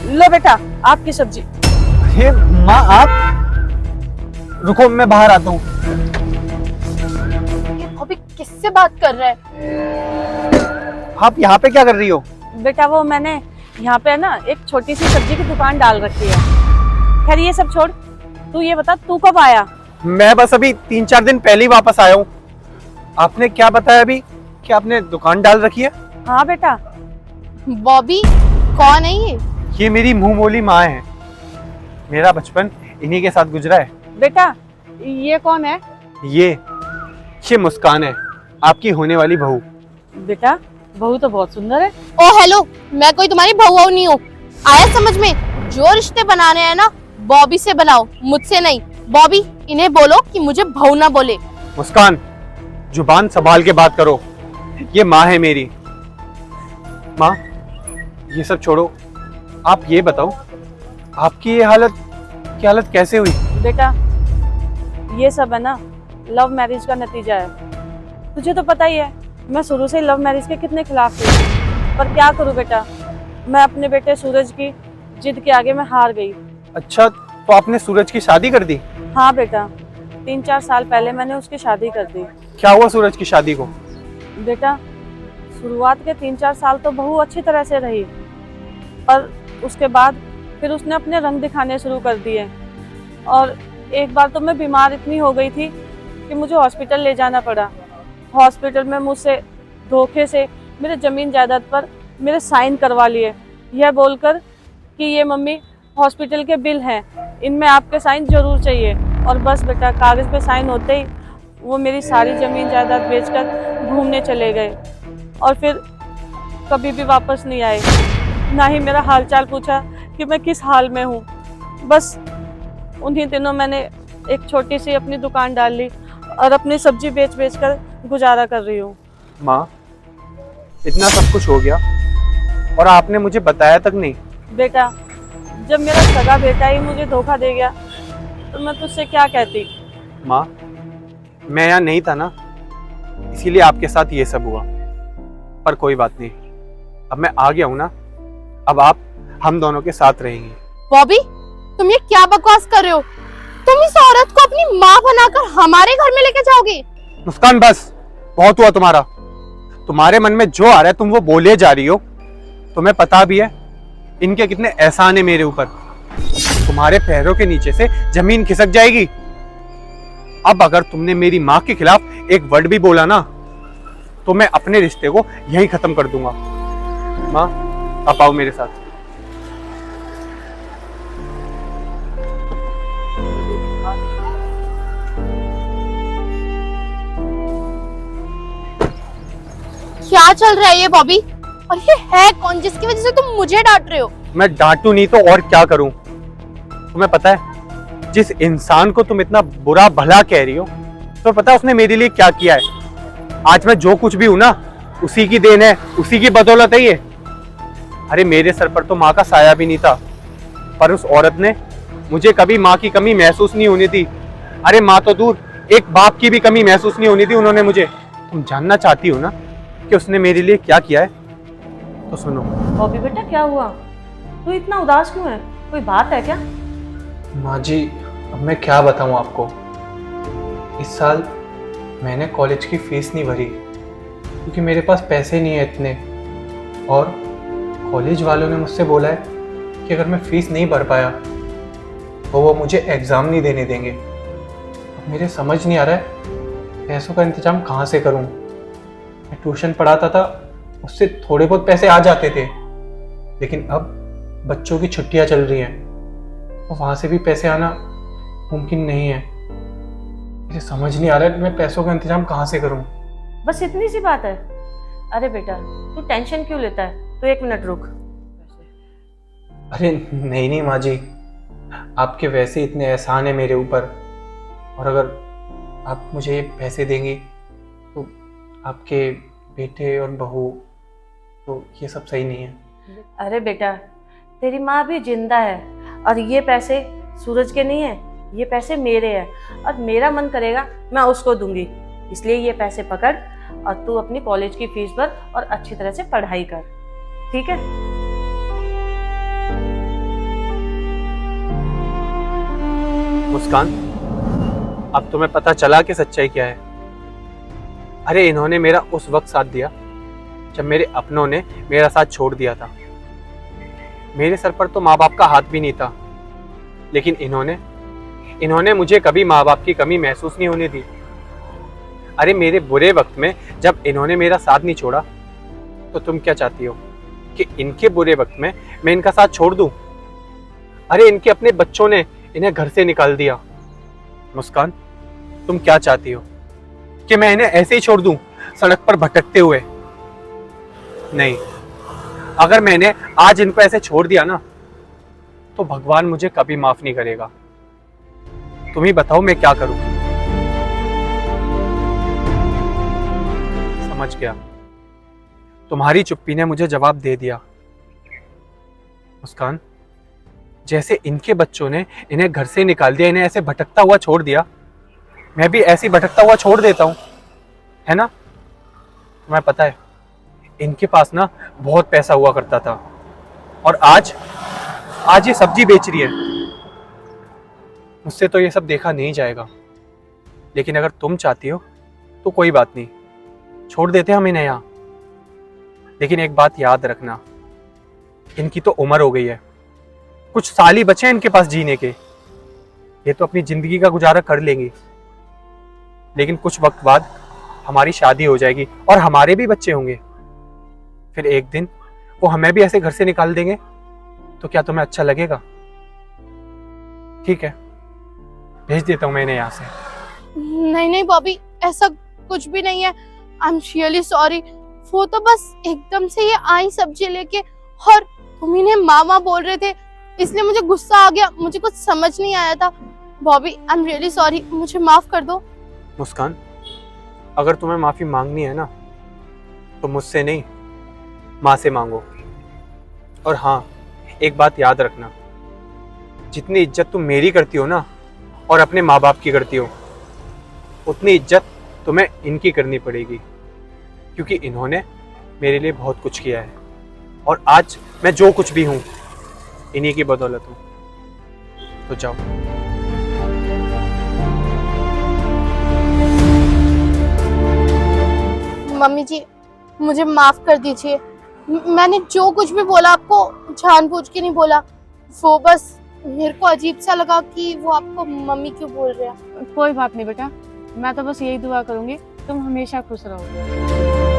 लो बेटा आपकी सब्जी। ये माँ आप रुको, मैं बाहर आता हूँ। ये भाभी किससे बात कर रहा है? आप यहाँ पे क्या कर रही हो? बेटा वो मैंने यहाँ पे ना एक छोटी सी सब्जी की दुकान डाल रखी है। खैर ये सब छोड़, तू ये बता तू कब आया? मैं बस अभी 3-4 दिन पहले ही वापस आया हूँ। आपने क्या बताया अभी कि आपने दुकान डाल रखी है? हाँ बेटा। बॉबी कौन है ये? ये मेरी मुंह बोली माँ है। मेरा बचपन इन्हीं के साथ गुजरा है। बेटा ये कौन है? ये मुस्कान है, आपकी होने वाली बहू। बेटा बहू तो बहुत सुंदर है। ओ हेलो, मैं कोई तुम्हारी बहू नहीं हूँ। आया समझ में? जो रिश्ते बनाने हैं ना बॉबी से बनाओ, मुझसे नहीं। बॉबी इन्हें बोलो कि मुझे बहू ना बोले। मुस्कान जुबान संभाल के बात करो, ये माँ है मेरी। माँ ये सब छोड़ो, आप ये बताओ आपकी ये हालत कैसे हुई? बेटा ये सब है ना लव मैरिज का नतीजा है। तुझे तो पता ही है मैं शुरू से लव मैरिज के कितने खिलाफ थी, पर क्या करूं बेटा, मैं अपने बेटे सूरज की जिद के आगे मैं हार गई। अच्छा तो आपने सूरज की शादी कर दी? हाँ बेटा, 3-4 साल पहले मैंने उसकी शादी कर दी। क्या हुआ सूरज की शादी को? बेटा शुरुआत के 3-4 साल तो बहू अच्छी तरह से रही, पर उसके बाद फिर उसने अपने रंग दिखाने शुरू कर दिए। और एक बार तो मैं बीमार इतनी हो गई थी कि मुझे हॉस्पिटल ले जाना पड़ा। हॉस्पिटल में मुझसे धोखे से मेरे ज़मीन जायदाद पर मेरे साइन करवा लिए, यह बोलकर कि ये मम्मी हॉस्पिटल के बिल हैं, इनमें आपके साइन जरूर चाहिए। और बस बेटा कागज़ पे साइन होते ही वो मेरी सारी ज़मीन जायदाद बेचकर घूमने चले गए और फिर कभी भी वापस नहीं आए, ना ही मेरा हालचाल पूछा कि मैं किस हाल में हूँ। बस उन्हीं दिनों मैंने एक छोटी सी अपनी दुकान डाल ली और अपनी सब्जी बेच बेच कर गुजारा कर रही हूँ। माँ इतना सब कुछ हो गया और आपने मुझे बताया तक नहीं। बेटा जब मेरा सगा बेटा ही मुझे धोखा दे गया तो मैं तुझसे क्या कहती। माँ मैं यहाँ नहीं था ना, इसीलिए आपके साथ ये सब हुआ। पर कोई बात नहीं, अब मैं आ गया हूँ ना, अब आप हम दोनों के साथ रहेंगे। बॉबी तुम ये क्या बकवास कर रहे हो? तुम इस औरत को अपनी माँ बनाकर हमारे घर में लेके जाओगे? मुस्कान बस बहुत हुआ तुम्हारा। तुम्हारे मन में जो आ रहा है तुम वो बोले जा रही हो। तुम्हें पता भी है इनके कितने एहसान है मेरे ऊपर। तुम्हारे पैरों के नीचे से जमीन खिसक जाएगी। अब अगर तुमने मेरी माँ के खिलाफ एक वर्ड भी बोला ना तो मैं अपने रिश्ते को यहीं खत्म कर दूंगा। माँ आप आओ मेरे साथ। क्या चल रहा है ये बॉबी? और ये है कौन जिसकी वजह से तुम मुझे डांट रहे हो? मैं डांटू नहीं तो और क्या करूं? तुम्हें पता है जिस इंसान को तुम इतना बुरा भला कह रही हो, तो पता है उसने मेरे लिए क्या किया है? आज मैं जो कुछ भी हूं ना उसी की देन है, उसी की बदौलत है ये। अरे मेरे सर पर तो माँ का साया भी नहीं था, पर उस औरत ने मुझे कभी माँ की कमी महसूस नहीं होनी थी। अरे माँ तो दूर, एक बाप की भी कमी महसूस नहीं होनी थी उन्होंने मुझे। तुम जानना चाहती हो ना कि उसने मेरे लिए क्या किया है? तो सुनो। बॉबी बेटा क्या हुआ, तू इतना उदास क्यों है, कोई बात है क्या? माँ जी अब मैं क्या बताऊँ आपको। इस साल मैंने कॉलेज की फीस नहीं भरी क्योंकि मेरे पास पैसे नहीं है इतने, और कॉलेज वालों ने मुझसे बोला है कि अगर मैं फीस नहीं भर पाया तो वो मुझे एग्ज़ाम नहीं देने देंगे। अब मुझे समझ नहीं आ रहा है पैसों का इंतज़ाम कहाँ से करूँ। मैं ट्यूशन पढ़ाता था, उससे थोड़े बहुत पैसे आ जाते थे, लेकिन अब बच्चों की छुट्टियाँ चल रही हैं तो वहाँ से भी पैसे आना मुमकिन नहीं है। मुझे समझ नहीं आ रहा है मैं पैसों का इंतजाम कहाँ से करूँ। बस इतनी सी बात है? अरे बेटा तू टेंशन क्यों लेता है, तो 1 मिनट रुक। अरे नहीं नहीं माँ जी, आपके वैसे इतने एहसान है मेरे ऊपर, और अगर आप मुझे ये पैसे देंगी तो आपके बेटे और बहू, तो ये सब सही नहीं है। अरे बेटा तेरी माँ भी जिंदा है और ये पैसे सूरज के नहीं है, ये पैसे मेरे हैं और मेरा मन करेगा मैं उसको दूंगी। इसलिए ये पैसे पकड़ और तू अपनी कॉलेज की फीस भर और अच्छी तरह से पढ़ाई कर, ठीक है? मुस्कान, अब तुम्हें पता चला कि सच्चाई क्या है। अरे इन्होंने मेरा उस वक्त साथ दिया जब मेरे अपनों ने मेरा साथ छोड़ दिया था। मेरे सर पर तो माँ बाप का हाथ भी नहीं था, लेकिन इन्होंने मुझे कभी माँ बाप की कमी महसूस नहीं होने दी। अरे मेरे बुरे वक्त में जब इन्होंने मेरा साथ नहीं छोड़ा, तो तुम क्या चाहती हो कि इनके बुरे वक्त में मैं इनका साथ छोड़ दूं? अरे इनके अपने बच्चों ने इन्हें घर से निकाल दिया। मुस्कान, तुम क्या चाहती हो कि मैं इन्हें ऐसे ही छोड़ दूं सड़क पर भटकते हुए? नहीं, अगर मैंने आज इनको ऐसे छोड़ दिया ना, तो भगवान मुझे कभी माफ नहीं करेगा। तुम ही बताओ मैं क्या करूं? समझ गया, तुम्हारी चुप्पी ने मुझे जवाब दे दिया। मुस्कान, जैसे इनके बच्चों ने इन्हें घर से निकाल दिया, इन्हें ऐसे भटकता हुआ छोड़ दिया, मैं भी ऐसे ही भटकता हुआ छोड़ देता हूं, है ना? तुम्हें पता है, इनके पास ना बहुत पैसा हुआ करता था, और आज ये सब्जी बेच रही है। मुझसे तो ये सब देखा नहीं जाएगा, लेकिन अगर तुम चाहती हो तो कोई बात नहीं, छोड़ देते हम इन्हें यहाँ। लेकिन एक बात याद रखना, इनकी तो उम्र हो गई है, कुछ साल ही बचे हैं इनके पास जीने के। ये तो अपनी जिंदगी का गुजारा कर लेंगी, लेकिन कुछ वक्त बाद हमारी शादी हो जाएगी और हमारे भी बच्चे होंगे। फिर एक दिन वो हमें भी ऐसे घर से निकाल देंगे, तो क्या तुम्हें अच्छा लगेगा? ठीक है, भेज देता हूं मैं इन्हें यहाँ से। नहीं नहीं बॉबी, ऐसा कुछ भी नहीं है। I am really sorry. वो तो बस एकदम से ये आई सब्जी लेके, और तुम इन्हें मामा बोल रहे थे, इसलिए मुझे गुस्सा आ गया, मुझे कुछ समझ नहीं आया था। Bobby I am really sorry, मुझे माफ कर दो। मुस्कान, अगर तुम्हें माफी मांगनी है ना, तो मुझसे नहीं, माँ से मांगो। और हाँ, एक बात याद रखना, जितनी इज्जत तुम मेरी करती हो ना, और अपने माँ बाप की करती हो, उतनी इज्जत तुम्हें इनकी करनी पड़ेगी, क्योंकि इन्होंने मेरे लिए बहुत कुछ किया है, और आज मैं जो कुछ भी हूँ इन्हीं की बदौलत हूँ। तो जाओ। मम्मी जी, मुझे माफ कर दीजिए। मैंने जो कुछ भी बोला आपको जानबूझ के नहीं बोला। वो बस मेरे को अजीब सा लगा कि वो आपको मम्मी क्यों बोल रहे हैं। कोई बात नहीं बेटा, मैं तो बस यही दुआ करूंगी तुम हमेशा खुश रहो।